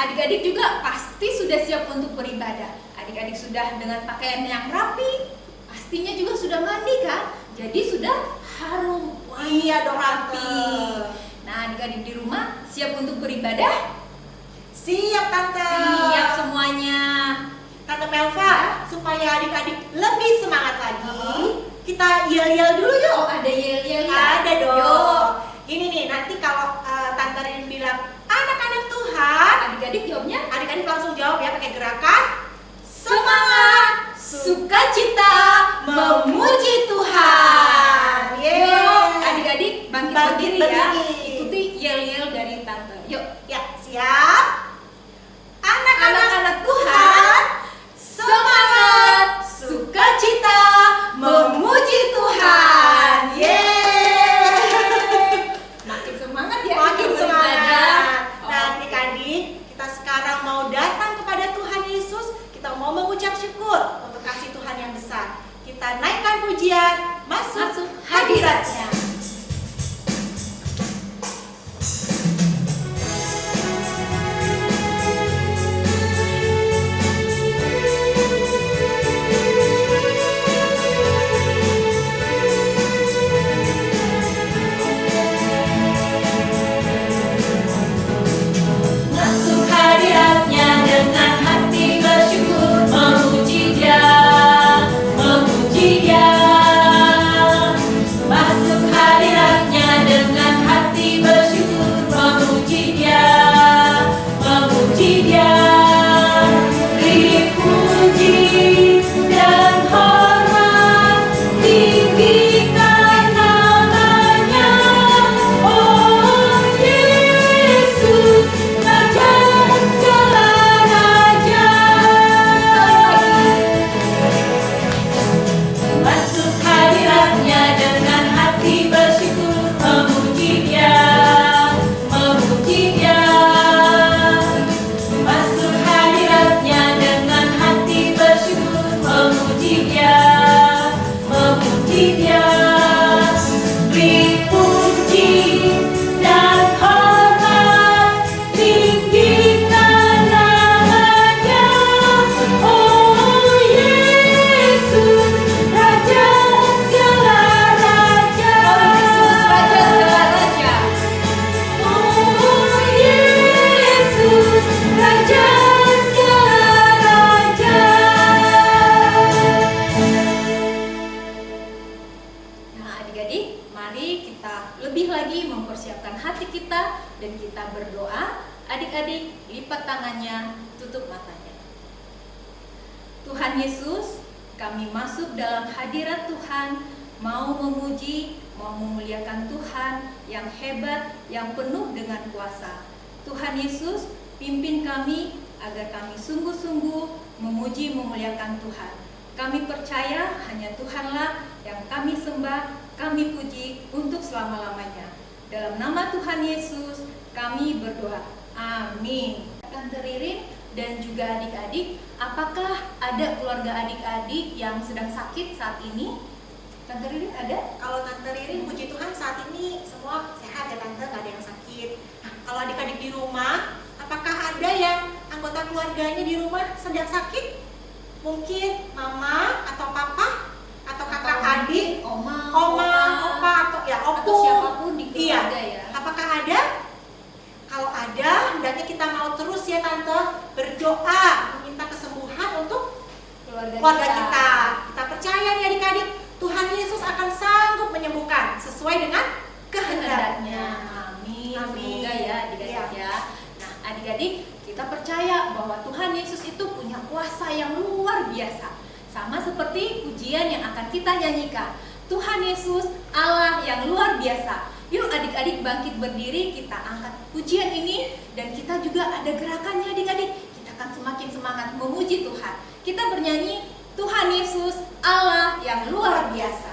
adik-adik juga pasti sudah siap untuk beribadah. Adik-adik sudah dengan pakaian yang rapi, pastinya juga sudah mandi kan? Jadi sudah harum, Iya dong, rapi. Nah, adik-adik di rumah siap untuk beribadah? Siap Tante. Siap semuanya. Tante Melva, supaya adik-adik lebih semangat lagi, kita yel-yel dulu yuk. Oh, ada yel-yel ya? Ada dong. Yuk. Ini nih, nanti kalau Tante Rin bilang anak-anak Tuhan, Adik-adik jawabnya? adik-adik langsung jawab ya pakai gerakan Semangat, sukacita, memuji Tuhan. Yeay. Yuk, adik-adik bangkit Bangkit berdiri ya. berdiri. Ikuti yel-yel dari Tante. Yuk. Ya, siap. Anak-anak Tuhan, semangat, sukacita, memuji Tuhan. Yeay. Makin semangat ya. Makin kita semangat. beribadah. Nah, adik-adik, kita sekarang mau datang kepada Tuhan Yesus. Kita mau mengucap syukur untuk kasih Tuhan yang besar. Kita naikkan pujian, masuk hadiratnya. Masuk hadiratnya dengan hati bersyukur, memuji Dia, memuji Dia. Masuk hadiratnya dengan hati bersyukur, memuji Dia, memuji Dia. Beri puji dan hormat, tinggikan namanya. Oh Yesus, Raja segala raja. Masuk hadiratnya dengan hati bersyukur, memuji Dia, memuji Dia. Masuk hadiratnya dengan hati bersyukur, memuji Dia, memuji Dia. Beri puji dan hormat, tinggikan namanya. Oh Yesus, Raja segala raja. Yesus Raja segala raja. Oh Yesus, Raja segala raja. Nah, adik-adik, mari kita lebih lagi mempersiapkan hati kita dan kita berdoa. Adik-adik, lipat tangannya, tutup matanya. Tuhan Yesus, kami masuk dalam hadirat Tuhan, mau memuji, mau memuliakan Tuhan yang hebat, yang penuh dengan kuasa. Tuhan Yesus, pimpin kami agar kami sungguh-sungguh memuji, memuliakan Tuhan. Kami percaya hanya Tuhanlah yang kami sembah, kami puji untuk selama-lamanya. Dalam nama Tuhan Yesus, kami berdoa. Amin. Tante Ririn dan juga adik-adik, apakah ada keluarga adik-adik yang sedang sakit saat ini? Tante Ririn ada? Kalau Tante Ririn, puji Tuhan saat ini semua sehat ya Tante, nggak ada yang sakit. Nah, kalau adik-adik di rumah, apakah ada yang anggota keluarganya di rumah sedang sakit? Mungkin mama atau papa atau kakak adik, Oma, opa atau ya atau opu. siapapun di keluarga ya. Apakah ada? Kalau ada, hendaknya kita mau terus ya Tante berdoa meminta kesembuhan untuk keluarga kita. Kita percaya nih adik-adik, Tuhan Yesus akan sanggup menyembuhkan sesuai dengan kehendaknya. Amin. Amin. Semoga ya adik-adik ya. Nah, adik-adik, kita percaya bahwa Tuhan Yesus itu punya kuasa yang luar biasa. Sama seperti pujian yang akan kita nyanyikan. Tuhan Yesus, Allah yang luar biasa. Yuk adik-adik bangkit berdiri, kita angkat pujian ini. Dan kita juga ada gerakannya adik-adik. Kita akan semakin semangat memuji Tuhan. Kita bernyanyi, Tuhan Yesus, Allah yang luar biasa.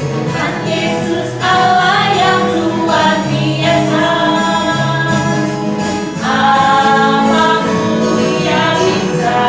Tuhan Yesus, Allah yang luar biasa. Apa pun Dia bisa.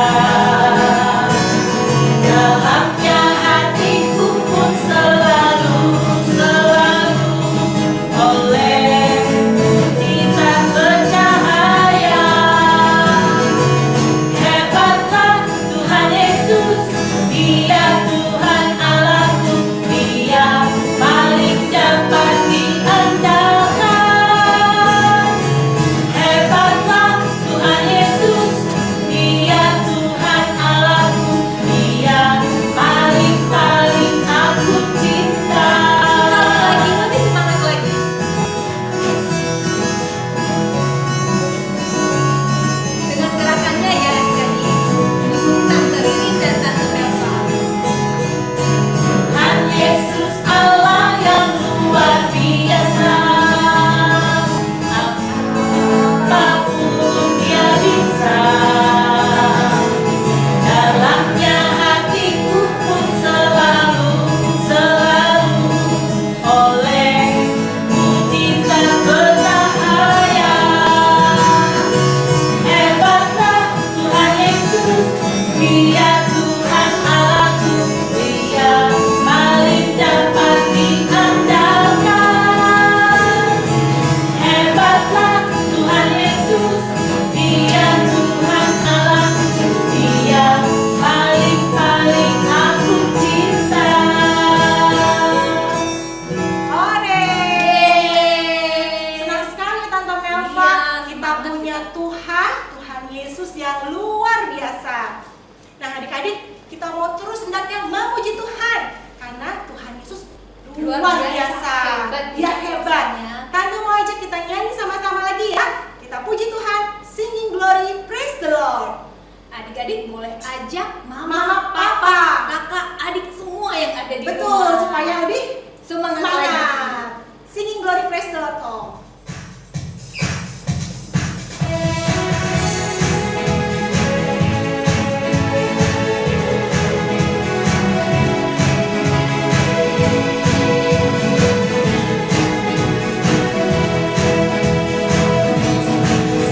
mau terus hendaknya memuji Tuhan karena Tuhan Yesus Luar luar biasa, biasa. hebat Dia dia hebat. kuasanya. Tante mau ajak kita nyanyi sama-sama lagi ya. Kita puji Tuhan, singing glory, praise the Lord. Adik-adik boleh ajak Mama, mama, papa, kakak, adik semua yang ada di betul, rumah. supaya lebih semangat lagi. semangat. Singing glory, praise the Lord all.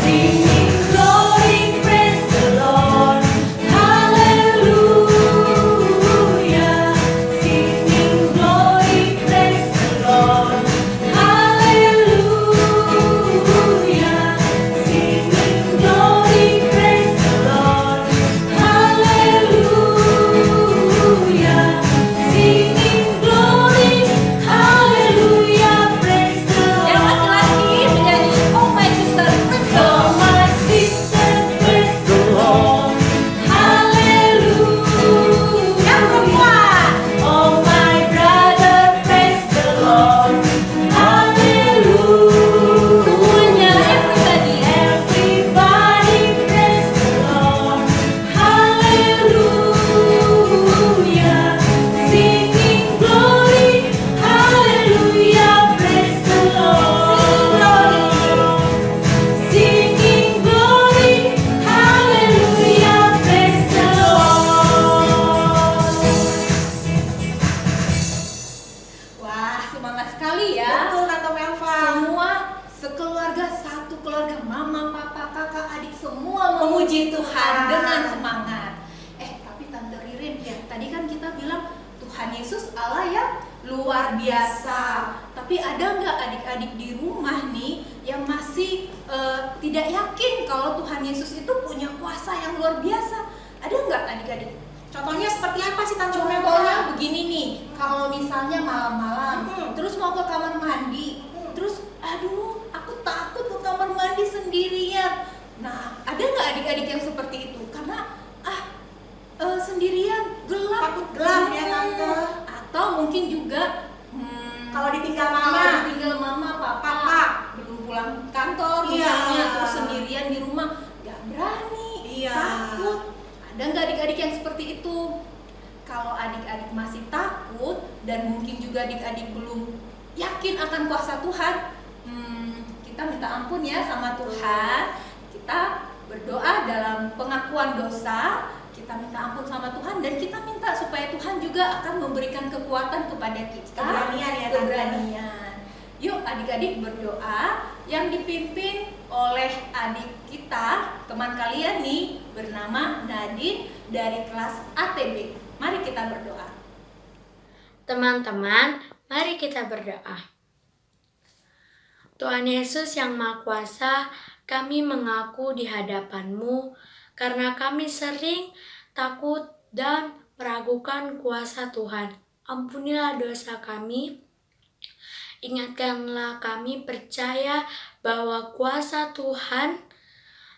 Singing glory, praise the Lord, hallelujah. Singing glory, praise the Lord, hallelujah. Singing glory, praise the Lord, hallelujah. Singing glory, hallelujah, praise the Yang Lord. laki-laki menyanyi Oh My Sister, praise the Oh Lord. my sister, praise the Lord, hallelujah. Yang perempuan, Oh my brother, praise the Lord, hallelujah. Semuanya, everybody. Everybody praise the Lord, hallelujah. Singing glory, hallelujah, praise the Lord. Singing glory, hallelujah, praise the Lord. Wah, semangat sekali ya. betul Tante Melva. Semua sekeluarga, satu keluarga, mama, papa, kakak, adik semua memuji Tuhan dengan semangat. Tapi Tante Ririn, ya tadi kan kita bilang Tuhan Yesus Allah yang luar biasa. Tapi ada nggak adik-adik di rumah nih yang masih tidak yakin kalau Tuhan Yesus itu punya kuasa yang luar biasa? Ada nggak adik-adik? Contohnya seperti apa sih Tante Contohnya Melva? begini nih, kalau misalnya malam-malam, terus mau ke kamar mandi, terus aduh aku takut ke kamar mandi sendirian. Nah, ada nggak adik-adik yang seperti itu? Karena sendirian, gelap. Takut gelap ya, Tante. Atau mungkin juga Kalau ditinggal kalau mama, ditinggal mama, papa, Papa. belum pulang kantor Iya. misalnya, terus sendirian di rumah, nggak berani, Iya. takut. Ada nggak adik-adik yang seperti itu? Kalau adik-adik masih takut dan mungkin juga adik-adik belum yakin akan kuasa Tuhan, kita minta ampun ya sama Tuhan. Kita berdoa dalam pengakuan dosa, kita minta ampun sama Tuhan dan kita minta supaya Tuhan juga akan memberikan kekuatan kepada kita. Keberanian ya, Tante. Keberanian. Yuk adik-adik berdoa yang dipimpin oleh adik kita, teman kalian nih, bernama Nadine dari kelas ATB. Mari kita berdoa. Teman-teman, mari kita berdoa. Tuhan Yesus yang Maha Kuasa, kami mengaku di hadapan-Mu karena kami sering takut dan meragukan kuasa Tuhan. Ampunilah dosa kami. Ingatkanlah kami percaya bahwa kuasa Tuhan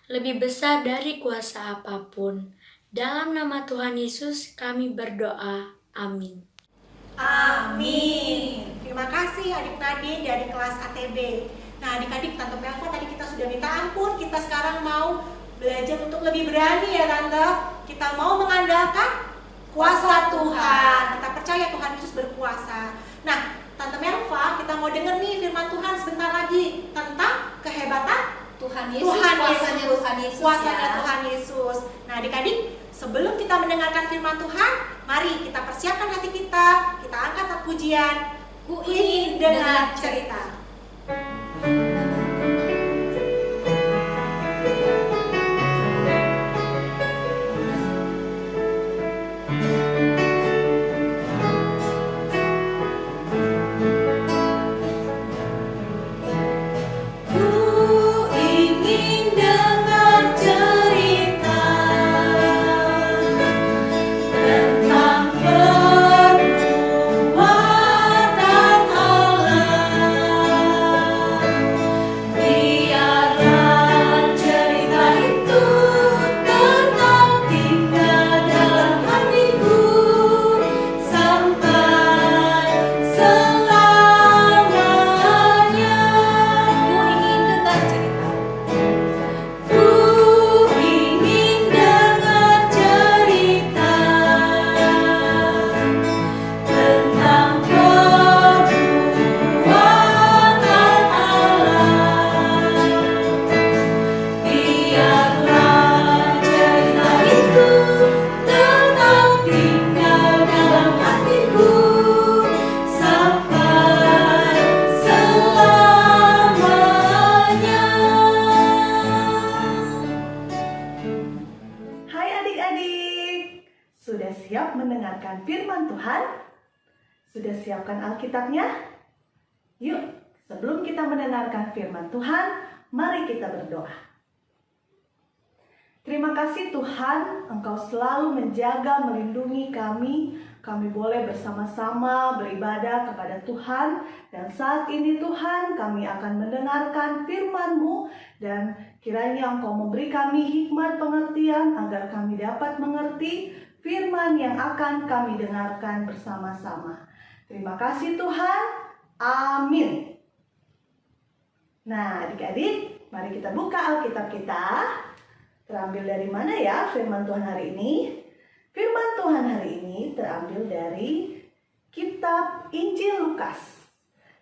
lebih besar dari kuasa apapun. Dalam nama Tuhan Yesus kami berdoa. Amin. amin. Terima kasih adik Nadine dari kelas ATB. Nah adik-adik, Tante Melva tadi kita sudah minta ampun. Kita sekarang mau belajar untuk lebih berani ya Tante. Kita mau mengandalkan kuasa Tuhan. Kita percaya Tuhan Yesus berkuasa. Nah Tante Melva, kita mau dengar nih firman Tuhan sebentar lagi tentang kehebatan Tuhan Yesus, Tuhan kuasanya Yesus, Tuhan Yesus kuasanya ya. Tuhan Yesus. Nah adik-adik, sebelum kita mendengarkan firman Tuhan, mari kita persiapkan hati kita angkat pujian, Ku ingin dengar cerita. Ku ingin dengar cerita tentang perbuatan Allah. Biarlah cerita itu tetap tinggal dalam hatiku. siap mendengarkan firman Tuhan? Sudah siapkan Alkitabnya? Yuk, sebelum kita mendengarkan firman Tuhan, mari kita berdoa. Terima kasih Tuhan, Engkau selalu menjaga, melindungi kami. Kami boleh bersama-sama beribadah kepada Tuhan. Dan saat ini Tuhan, kami akan mendengarkan firman-Mu. Dan kiranya Engkau memberi kami hikmat pengertian agar kami dapat mengerti firman yang akan kami dengarkan bersama-sama. Terima kasih Tuhan. Amin. Nah, adik-adik, mari kita buka Alkitab kita. Terambil dari mana ya firman Tuhan hari ini? Firman Tuhan hari ini terambil dari kitab Injil Lukas.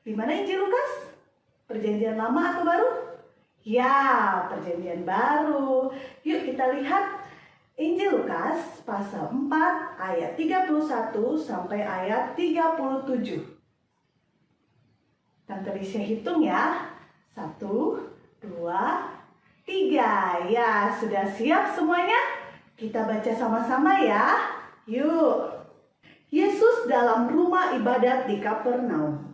Di mana Injil Lukas? Perjanjian Lama atau Baru? Ya, Perjanjian Baru. Yuk kita lihat Injil Lukas pasal 4 ayat 31 sampai ayat 37. Tante Lisha hitung ya. 1, 2, 3. Ya, sudah siap semuanya? Kita baca sama-sama ya. Yuk. Yesus dalam rumah ibadat di Kapernaum.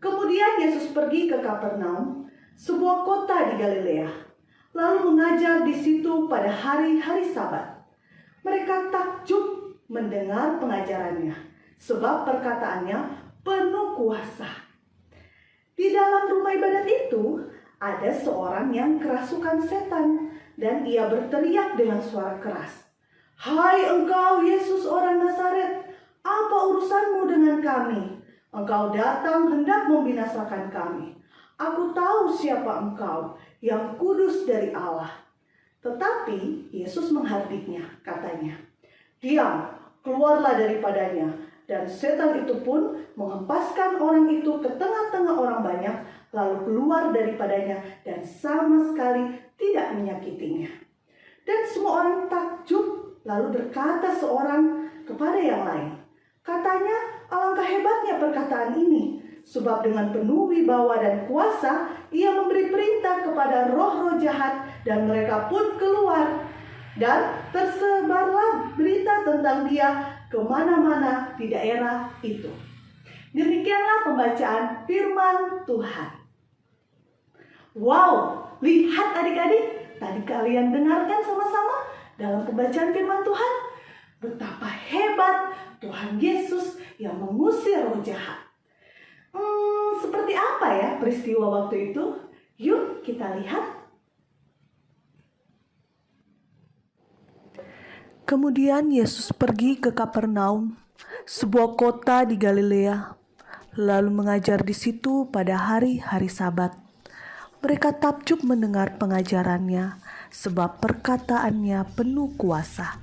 Kemudian Yesus pergi ke Kapernaum, sebuah kota di Galilea, lalu mengajar di situ pada hari-hari Sabat. Mereka takjub mendengar pengajarannya, sebab perkataannya penuh kuasa. Di dalam rumah ibadat itu ada seorang yang kerasukan setan, dan ia berteriak dengan suara keras, "Hai engkau Yesus orang Nazaret, apa urusanmu dengan kami? Engkau datang hendak membinasakan kami. Aku tahu siapa engkau, yang kudus dari Allah." Tetapi Yesus menghardiknya, katanya, "Diam, keluarlah daripadanya." Dan setan itu pun menghempaskan orang itu ke tengah-tengah orang banyak, lalu keluar daripadanya dan sama sekali tidak menyakitinya. Dan semua orang takjub, lalu berkata seorang kepada yang lain, katanya, "Alangkah hebatnya perkataan ini, sebab dengan penuh wibawa dan kuasa ia memberi perintah kepada roh-roh jahat dan mereka pun keluar." Dan tersebarlah berita tentang dia kemana-mana di daerah itu. Demikianlah pembacaan firman Tuhan. Wow, lihat adik-adik, tadi kalian dengarkan sama-sama dalam pembacaan firman Tuhan, betapa hebat Tuhan Yesus yang mengusir roh jahat. Seperti apa ya peristiwa waktu itu? Yuk kita lihat. Kemudian Yesus pergi ke Kapernaum, sebuah kota di Galilea, lalu mengajar di situ pada hari-hari Sabat. Mereka takjub mendengar pengajarannya, sebab perkataannya penuh kuasa.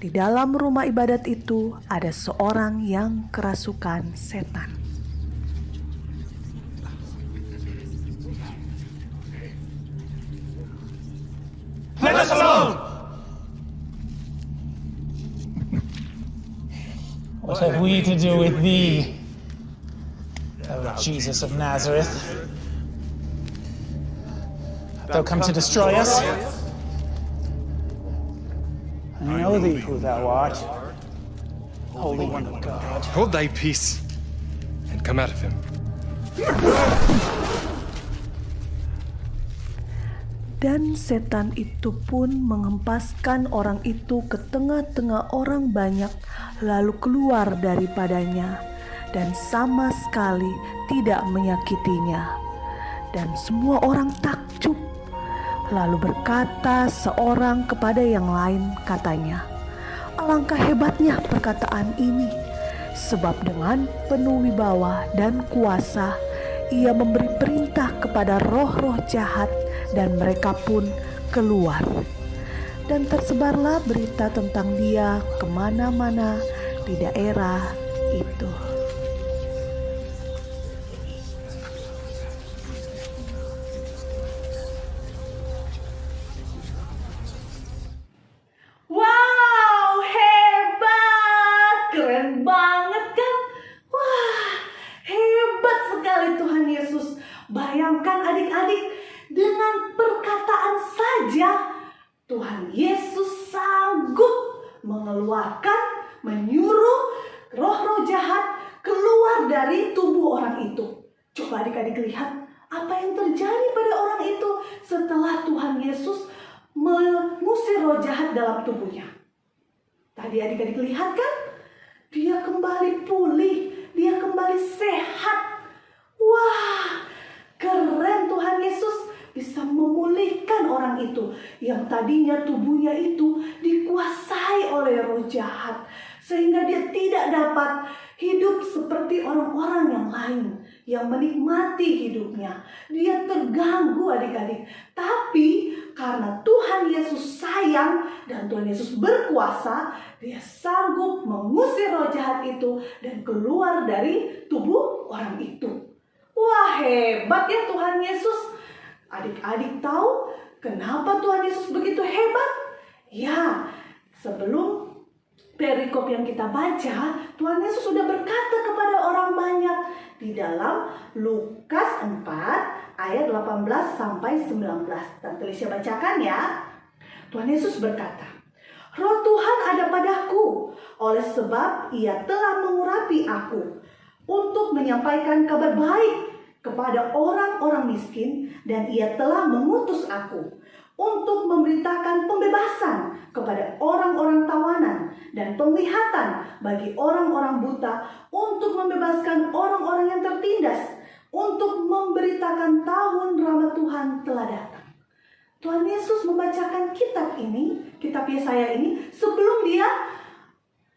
Di dalam rumah ibadat itu ada seorang yang kerasukan setan. Let us alone! What have we to do with thee, O Jesus of Nazareth? Hast thou come to destroy us? I know thee who thou art, Holy One of God. Hold thy peace and come out of him. Dan setan itu pun menghempaskan orang itu ke tengah-tengah orang banyak, lalu keluar daripadanya, dan sama sekali tidak menyakitinya. Dan semua orang takjub, lalu berkata seorang kepada yang lain, katanya, "Alangkah hebatnya perkataan ini, sebab dengan penuh wibawa dan kuasa ia memberi perintah kepada roh-roh jahat, dan mereka pun keluar." Dan tersebarlah berita tentang dia kemana-mana di daerah itu. Wow, hebat! Keren banget kan? Wah, hebat sekali Tuhan Yesus. Bayangkan adik-adik, dengan perkataan saja Tuhan Yesus sanggup mengeluarkan, menyuruh roh-roh jahat keluar dari tubuh orang itu. Coba adik-adik lihat apa yang terjadi pada orang itu setelah Tuhan Yesus mengusir roh jahat dalam tubuhnya. Tadi adik-adik lihat kan? Dia kembali pulih, dia kembali sehat. Wah, keren Tuhan Yesus bisa memulihkan orang itu yang tadinya tubuhnya itu dikuasai oleh roh jahat, sehingga dia tidak dapat hidup seperti orang-orang yang lain yang menikmati hidupnya. Dia terganggu adik-adik. Tapi karena Tuhan Yesus sayang dan Tuhan Yesus berkuasa, dia sanggup mengusir roh jahat itu dan keluar dari tubuh orang itu. Wah, hebat ya Tuhan Yesus. Adik-adik tahu kenapa Tuhan Yesus begitu hebat? Ya, sebelum perikop yang kita baca, Tuhan Yesus sudah berkata kepada orang banyak di dalam Lukas 4 ayat 18 sampai 19. Tante Lisha bacakan ya. Tuhan Yesus berkata, "Roh Tuhan ada padaku, oleh sebab Ia telah mengurapi aku untuk menyampaikan kabar baik kepada orang-orang miskin, dan Ia telah mengutus aku untuk memberitakan pembebasan kepada orang-orang tawanan dan penglihatan bagi orang-orang buta, untuk membebaskan orang-orang yang tertindas, untuk memberitakan tahun rahmat Tuhan telah datang." Tuhan Yesus membacakan kitab ini, kitab Yesaya ini, sebelum dia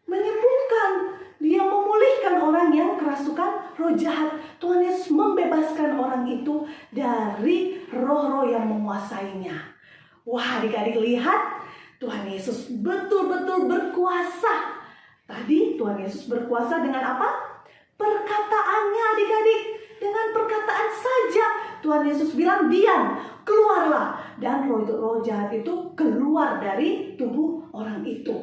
menyembuhkan, dia memulihkan orang yang kerasukan roh jahat. Tuhan Yesus membebaskan orang itu dari roh-roh yang menguasainya. Wah, adik-adik lihat, Tuhan Yesus betul-betul berkuasa. Tadi Tuhan Yesus berkuasa dengan apa? Perkataannya adik-adik. Dengan perkataan saja Tuhan Yesus bilang, "Diam, keluarlah." Dan roh jahat itu keluar dari tubuh orang itu.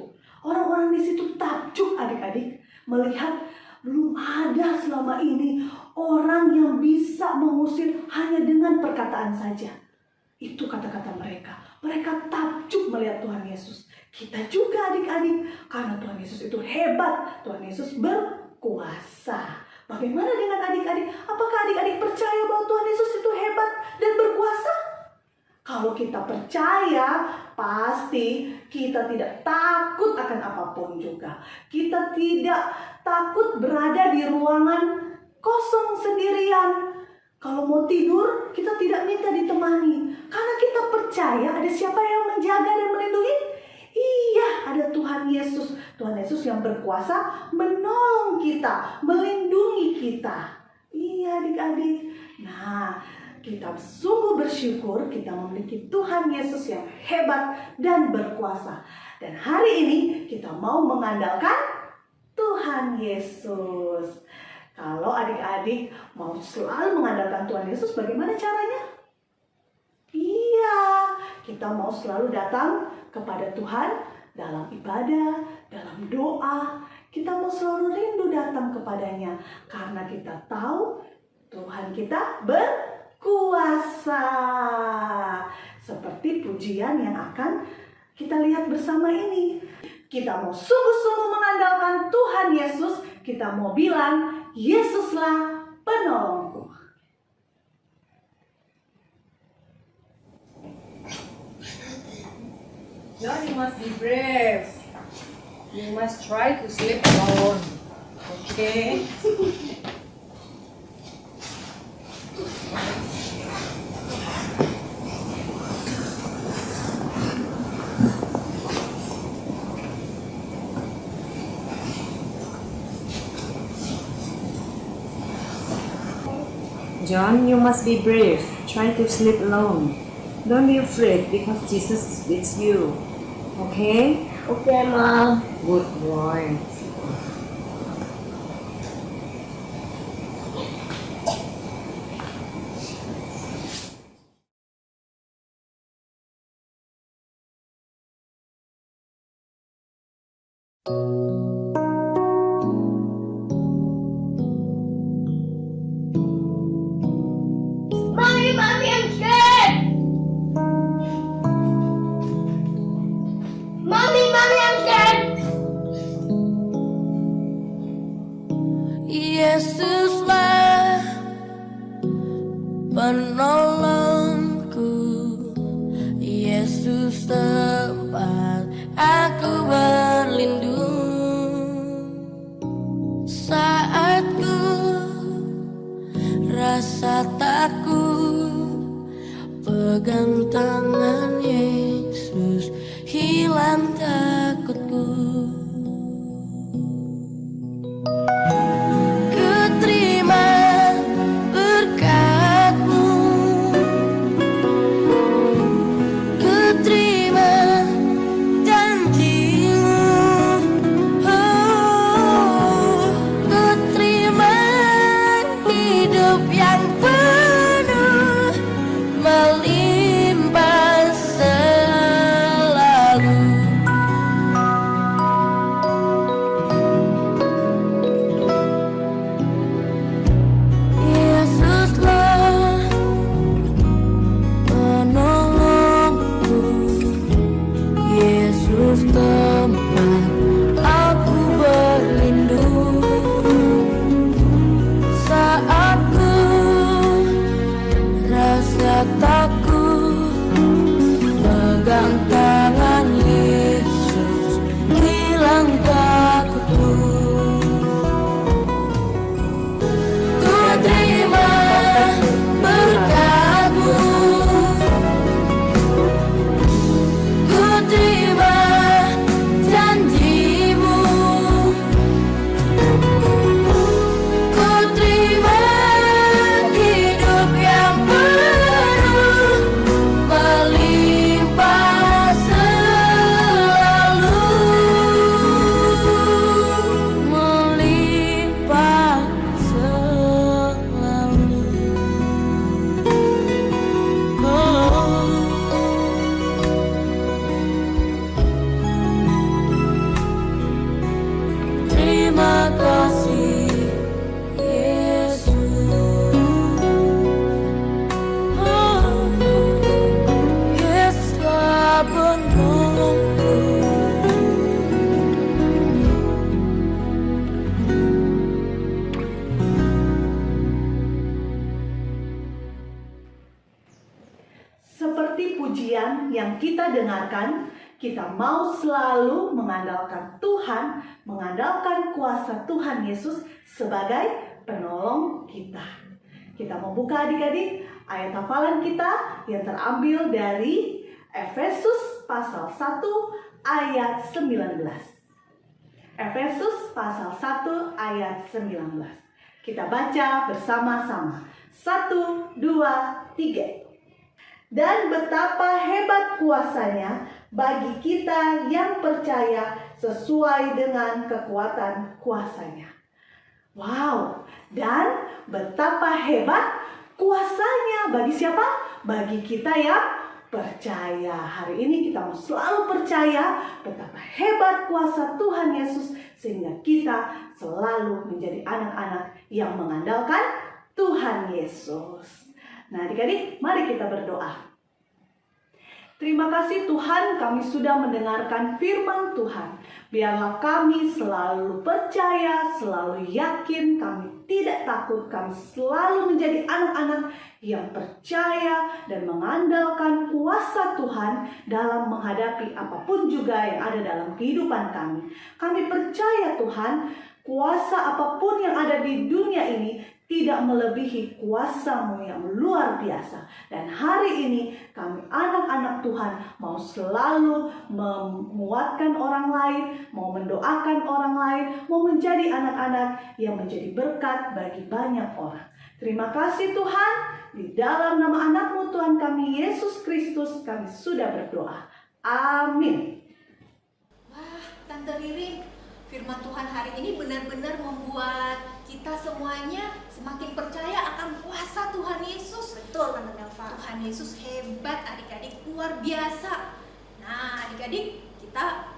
Orang-orang di situ takjub adik-adik melihat belum ada selama ini orang yang bisa mengusir hanya dengan perkataan saja. Itu kata-kata mereka. Mereka takjub melihat Tuhan Yesus. Kita juga adik-adik, karena Tuhan Yesus itu hebat. Tuhan Yesus berkuasa. Bagaimana dengan adik-adik? Apakah adik-adik percaya bahwa Tuhan Yesus itu hebat dan berkuasa? Kalau kita percaya, pasti kita tidak takut akan apapun juga. Kita tidak takut berada di ruangan kosong sendirian. Kalau mau tidur, kita tidak minta ditemani. Karena kita percaya ada siapa yang menjaga dan melindungi. Iya, ada Tuhan Yesus. Tuhan Yesus yang berkuasa menolong kita, melindungi kita. Iya adik-adik. Nah, kita sungguh bersyukur kita memiliki Tuhan Yesus yang hebat dan berkuasa. Dan hari ini kita mau mengandalkan Tuhan Yesus. Kalau adik-adik mau selalu mengandalkan Tuhan Yesus, bagaimana caranya? Iya, kita mau selalu datang kepada Tuhan dalam ibadah, dalam doa. Kita mau selalu rindu datang kepadanya karena kita tahu Tuhan kita berkuasa. Seperti pujian yang akan kita lihat bersama ini. Kita mau sungguh-sungguh mengandalkan Tuhan Yesus. Kita mau bilang, "Yesuslah penolongku." John, you must be brave. You must try to sleep alone. Okay? John, you must be brave. Try to sleep alone. Don't be afraid because Jesus is with you. Okay? Okay, Mom. Good boy. Mommy, I'm scared. Mommy, I'm scared. Yesuslah penolongku, Yesus tempat aku berlindung. Saat ku rasa takut, pegang tangan Yesus, hilang takutku. Ku terima berkat-Mu, ku terima janji-Mu, ku terima hidup yang penuh melimpah selalu. Yesuslah penolongku, Yesus tempat aku berlindung. Saat ku rasa takut, pegang tangan Yesus, hilang takutku. Ku terima berkat-Mu, ku terima janji-Mu, ku terima hidup yang penuh melimpah selalu, melimpah selalu. Terima kasih Yesus, Yesuslah penolongku. Seperti pujian yang kita dengarkan, kita mau selalu mengandalkan Tuhan, mengandalkan kuasa Tuhan Yesus sebagai penolong kita. Kita mau buka adik-adik ayat hafalan kita yang terambil dari Efesus pasal 1 ayat 19. Efesus pasal 1 ayat 19. Kita baca bersama-sama. 1, 2, 3. Dan betapa hebat kuasanya bagi kita yang percaya sesuai dengan kekuatan kuasanya. Wow, dan betapa hebat kuasanya bagi siapa? Bagi kita yang percaya. Hari ini kita mau selalu percaya betapa hebat kuasa Tuhan Yesus sehingga kita selalu menjadi anak-anak yang mengandalkan Tuhan Yesus. Nah, adik-adik, mari kita berdoa. Terima kasih Tuhan, kami sudah mendengarkan firman Tuhan. Biarlah kami selalu percaya, selalu yakin, kami tidak takut, kami selalu menjadi anak-anak yang percaya dan mengandalkan kuasa Tuhan dalam menghadapi apapun juga yang ada dalam kehidupan kami. Kami percaya Tuhan, kuasa apapun yang ada di dunia ini tidak melebihi kuasa-Mu yang luar biasa. Dan hari ini kami anak-anak Tuhan mau selalu menguatkan orang lain, mau mendoakan orang lain, mau menjadi anak-anak yang menjadi berkat bagi banyak orang. Terima kasih Tuhan, di dalam nama anak-Mu Tuhan kami Yesus Kristus kami sudah berdoa. Amin. Wah, Tante Ririn, firman Tuhan hari ini benar-benar membuat kita semuanya semakin percaya akan kuasa Tuhan Yesus. Betul, Tante Melva. Tuhan Yesus hebat adik-adik, luar biasa. Nah adik-adik, kita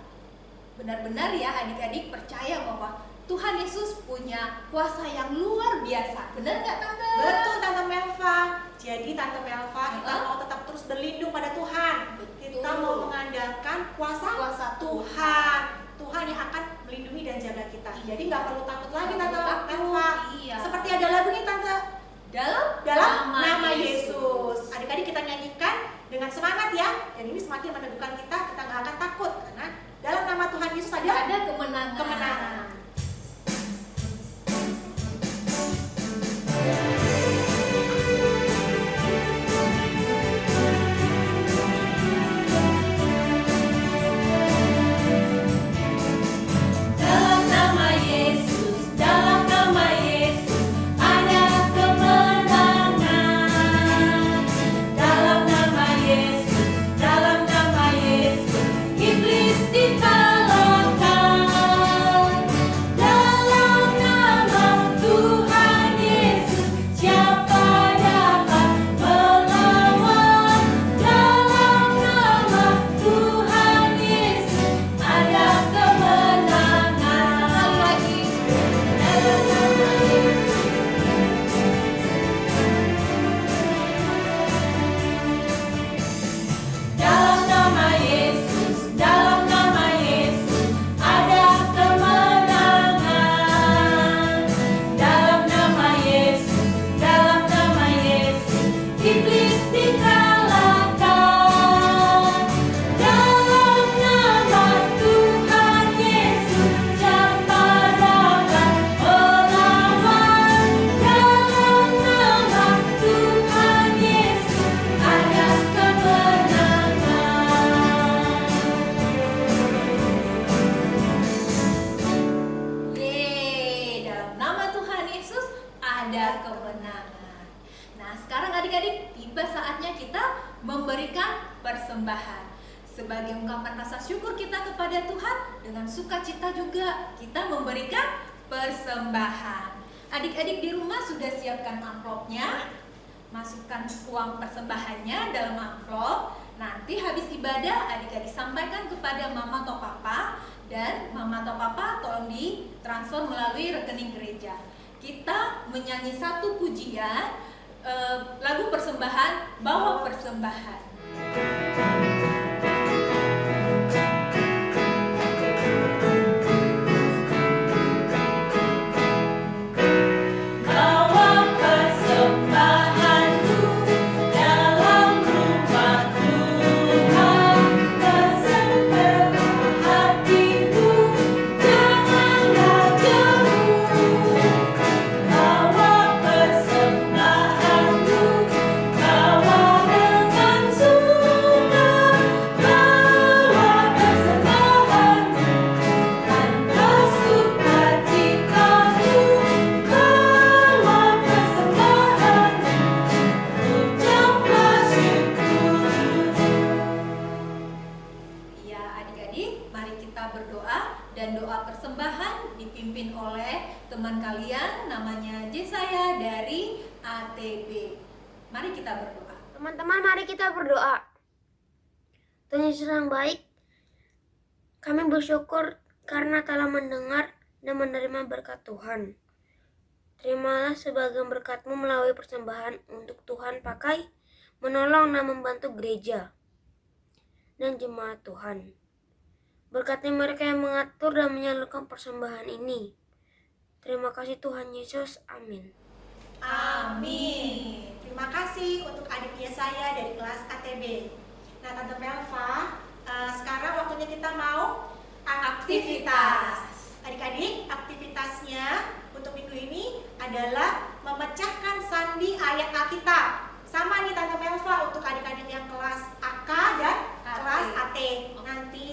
benar-benar ya adik-adik percaya bahwa Tuhan Yesus punya kuasa yang luar biasa. Benar nggak Tante? Betul Tante Melva. Jadi Tante Melva, kita mau tetap terus berlindung pada Tuhan. Kita mau mengandalkan kuasa Tuhan. Tuhan yang akan melindungi dan jaga kita. Jadi nggak perlu takut lagi Tante Melva. dalam nama Yesus. Adik-adik kita nyanyikan dengan semangat ya. Dan ini semakin meneguhkan kita nggak akan takut karena dalam nama Tuhan Yesus ada kemenangan. Dalam nama Yesus, dalam nama Yesus ada kemenangan. Dalam nama Yesus, dalam nama Yesus iblis dikalahkan. Dalam nama Tuhan Yesus siapa dapat melawan? Dalam nama Tuhan Yesus ada kemenangan. Sekali lagi. Dalam nama Yesus. Dalam nama Yesus, dalam nama Yesus ada kemenangan. Dalam nama Yesus, dalam nama Yesus iblis dikalahkan. Dalam nama Tuhan Yesus siapa dapat melawan? Dalam nama Tuhan Yesus ada kemenangan. Yeay, dalam nama Tuhan Yesus ada kemenangan. Nah, sekarang adik-adik tiba saatnya kita memberikan persembahan. Sebagai ungkapan rasa syukur kita kepada Tuhan, dengan sukacita juga kita memberikan persembahan. Adik-adik di rumah sudah siapkan amplopnya, masukkan uang persembahannya dalam amplop. Nanti habis ibadah adik-adik sampaikan kepada mama atau papa, dan mama atau papa tolong ditransfer melalui rekening gereja. Kita menyanyi satu pujian, lagu persembahan, bawa persembahan. Bawa persembahanmu dalam rumah Tuhan, bersembah hatimu janganlah jauh. Bawa persembahanmu, bawa dengan suka. Bawa persembahanmu tanpa sukacitamu. Bawa persembahanmu, ucaplah syukur. Ya adik-adik, mari kita berdoa, dan doa persembahan dipimpin oleh teman kalian namanya Jesaya dari ATB. Mari kita berdoa. Teman-teman, mari kita berdoa. Tuhan Yesus yang baik, kami bersyukur karena telah mendengar dan menerima berkat Tuhan. Terimalah sebagian berkat-Mu melalui persembahan untuk Tuhan pakai menolong dan membantu gereja dan jemaat Tuhan. Berkati mereka yang mengatur dan menyalurkan persembahan ini. Terima kasih Tuhan Yesus, amin. Amin. Terima kasih untuk adik Yesaya dari kelas ATB. Nah, Tante Melva, sekarang waktunya kita mau aktivitas. Adik-adik, aktivitasnya untuk minggu ini adalah memecahkan sandi ayat Alkitab. Sama nih Tante Melva untuk adik-adik yang kelas AK dan kelas AT. Nanti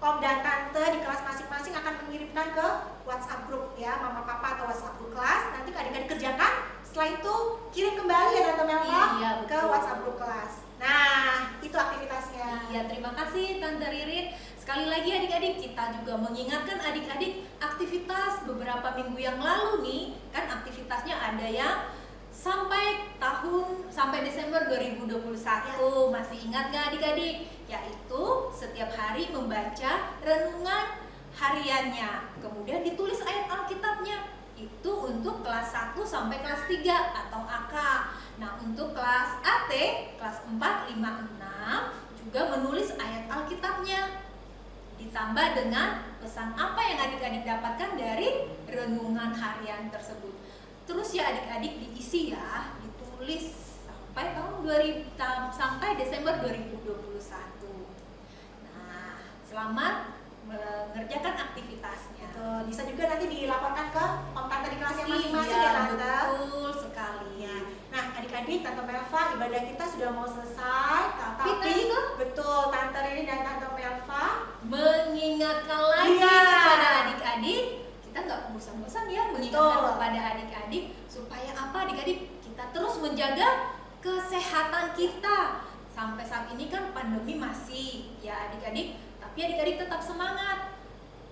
Om dan Tante di kelas masing-masing akan mengirimkan ke WhatsApp group ya, Mama Papa atau WhatsApp group kelas. Nanti adik-adik kerjakan. Setelah itu kirim kembali ya Tante Melva ke WhatsApp group kelas. Nah, itu aktivitasnya. Iya, terima kasih Tante Ririn. Sekali lagi adik-adik, kita juga mengingatkan adik-adik aktivitas beberapa minggu yang lalu nih. Kan aktivitasnya ada yang sampai Desember 2021. Masih ingat gak adik-adik? Yaitu setiap hari membaca renungan hariannya. Kemudian ditulis ayat Alkitabnya. Itu untuk kelas 1 sampai kelas 3 atau AK. Nah, untuk kelas AT, kelas 4, 5, 6 juga menulis ayat Alkitabnya. Ditambah dengan pesan apa yang adik-adik dapatkan dari renungan harian tersebut. Terus ya adik-adik diisi ya, ditulis sampai sampai Desember 2021. Nah, selamat mengerjakan aktivitasnya. Tuh, bisa juga nanti dilaporkan ke Om Tante di kelasnya masing-masing ya Tante. Betul sekali. Ya. Nah, adik-adik, Tante Melva, ibadah kita sudah mau selesai. Tapi betul, Tante Riri dan Tante Melva mengingatkan lagi kepada adik-adik, kita nggak bosan-bosan ya mengingatkan kepada adik-adik supaya apa adik-adik? Kita terus menjaga kesehatan kita. Sampai saat ini kan pandemi masih ya adik-adik, tapi adik-adik tetap semangat.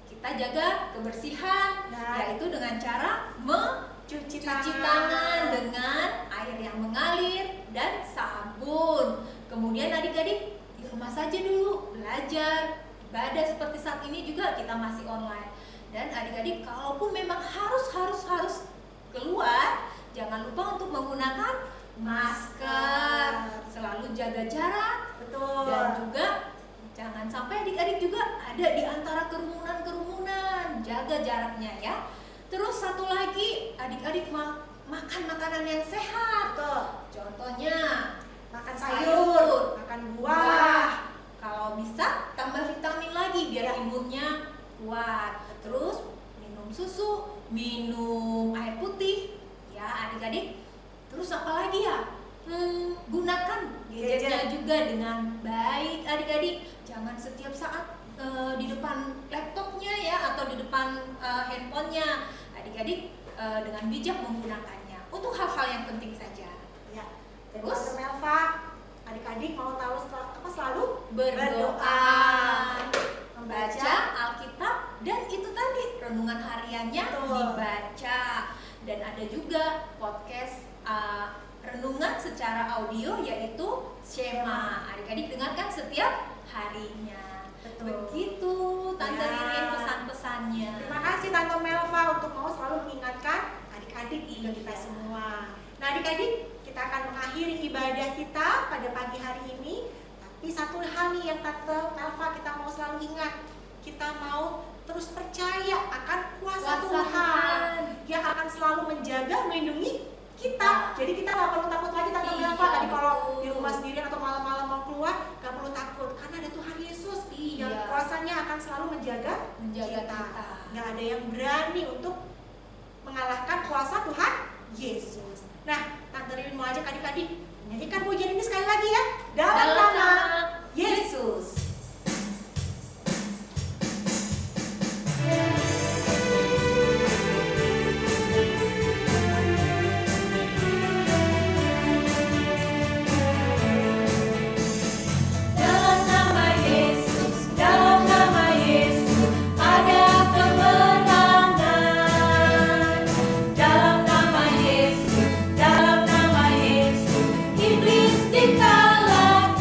Kita jaga kebersihan, yaitu dengan cara mencuci tangan dengan air yang mengalir dan sabun. Kemudian adik-adik di rumah saja dulu belajar ibadah seperti saat ini juga kita masih online. Dan adik-adik kalaupun memang harus keluar, jangan lupa untuk menggunakan masker, selalu jaga jarak, dan juga jangan sampai adik-adik juga ada di antara kerumunan, jaga jaraknya ya. Terus satu lagi, adik-adik makan makanan yang sehat. Contohnya makan sayur, makan buah. Kalau bisa tambah vitamin lagi biar imunnya kuat. Terus minum susu, minum air putih ya adik-adik. Terus apa lagi ya? Gunakan gadgetnya juga dengan baik adik-adik. Jangan setiap saat di depan laptopnya ya atau di depan handphonenya. Adik-adik dengan bijak menggunakannya untuk hal-hal yang penting saja. Ya. Terus Tante Melva, adik-adik mau tahu selalu berdoa, membaca Alkitab, dan itu tadi renungan hariannya dibaca. Dan ada juga podcast renungan secara audio yaitu Shema. Adik-adik dengarkan setiap harinya. Begitu Tante Ririn pesan-pesannya. Terima kasih Tante Melva untuk mau selalu mengingatkan adik-adik juga kita semua. Nah adik-adik, kita akan mengakhiri ibadah kita pada pagi hari ini. Tapi satu hal nih yang Tante Melva kita mau selalu ingat, kita mau terus percaya akan kuasa Tuhan yang akan selalu menjaga, melindungi kita. Jadi kita nggak perlu takut lagi Tante Melva tadi kalau di rumah sendirian atau malam-malam mau keluar, nggak perlu takut karena ada Tuhan Yesus yang kuasanya akan selalu menjaga kita. Nggak ada yang berani untuk mengalahkan kuasa Tuhan Yesus. Nah, Tante Ririn mau ajak adik-adik nyanyikan pujian ini sekali lagi ya. Dalam nama Yesus. Dalam nama Yesus, dalam nama Yesus ada kemenangan. Dalam nama Yesus, dalam nama Yesus iblis dikalahkan.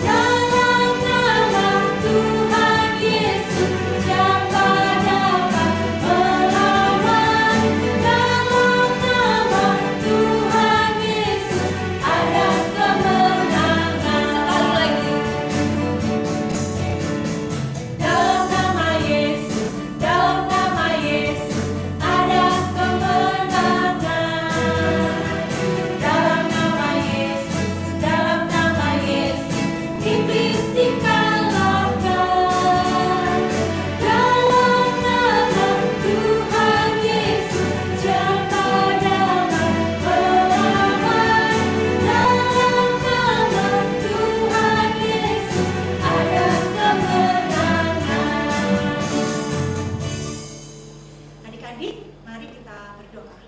Dalam nama Tuhan Yesus siapa dapat melawan? Dalam nama Tuhan Yesus ada kemenangan. Sekali lagi. Dalam nama Yesus, dalam nama Yesus ada kemenangan. Dalam nama Yesus, dalam nama Yesus iblis dikalahkan. Dalam nama Tuhan Yesus siapa dapat melawan? Dalam nama Tuhan Yesus ada kemenangan. Adik-adik, mari kita berdoa.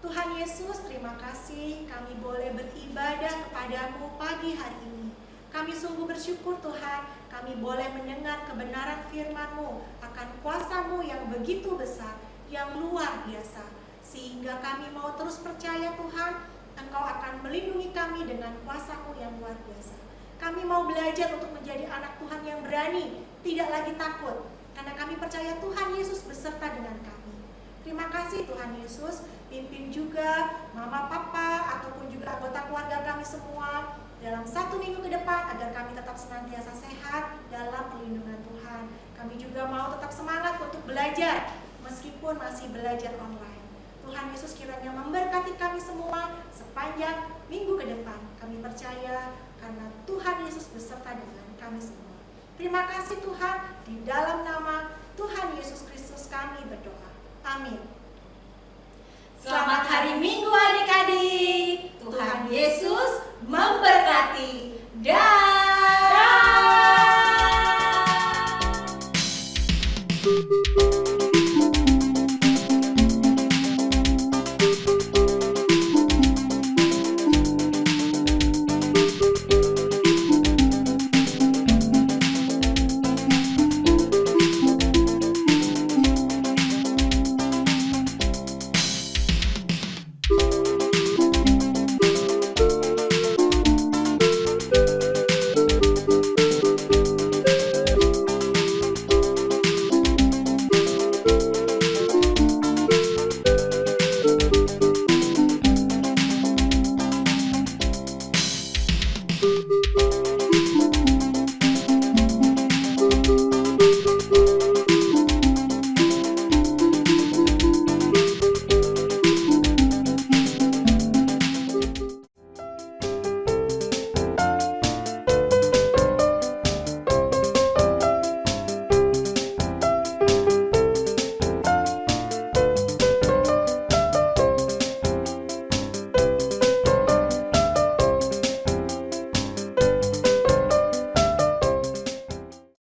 Tuhan Yesus, terima kasih kami boleh beribadah kepadamu pagi hari ini. Kami sungguh bersyukur Tuhan, kami boleh mendengar kebenaran firman-Mu akan kuasa-Mu yang begitu besar, yang luar biasa. Sehingga kami mau terus percaya Tuhan, Engkau akan melindungi kami dengan kuasa-Mu yang luar biasa. Kami mau belajar untuk menjadi anak Tuhan yang berani, tidak lagi takut. Karena kami percaya Tuhan Yesus beserta dengan kami. Terima kasih Tuhan Yesus, pimpin juga mama papa ataupun juga anggota keluarga kami semua dalam 1 minggu ke depan agar kami tetap senantiasa sehat dalam perlindungan Tuhan. Kami juga mau tetap semangat untuk belajar meskipun meskipun masih belajar online. Tuhan Yesus kiranya memberkati kami semua sepanjang minggu ke depan. Kami percaya karena Tuhan Yesus beserta dengan kami semua. Terima kasih Tuhan, di dalam nama Tuhan Yesus Kristus kami berdoa. Amin. Selamat hari Minggu adik-adik. Tuhan Yesus memberkati. Dah.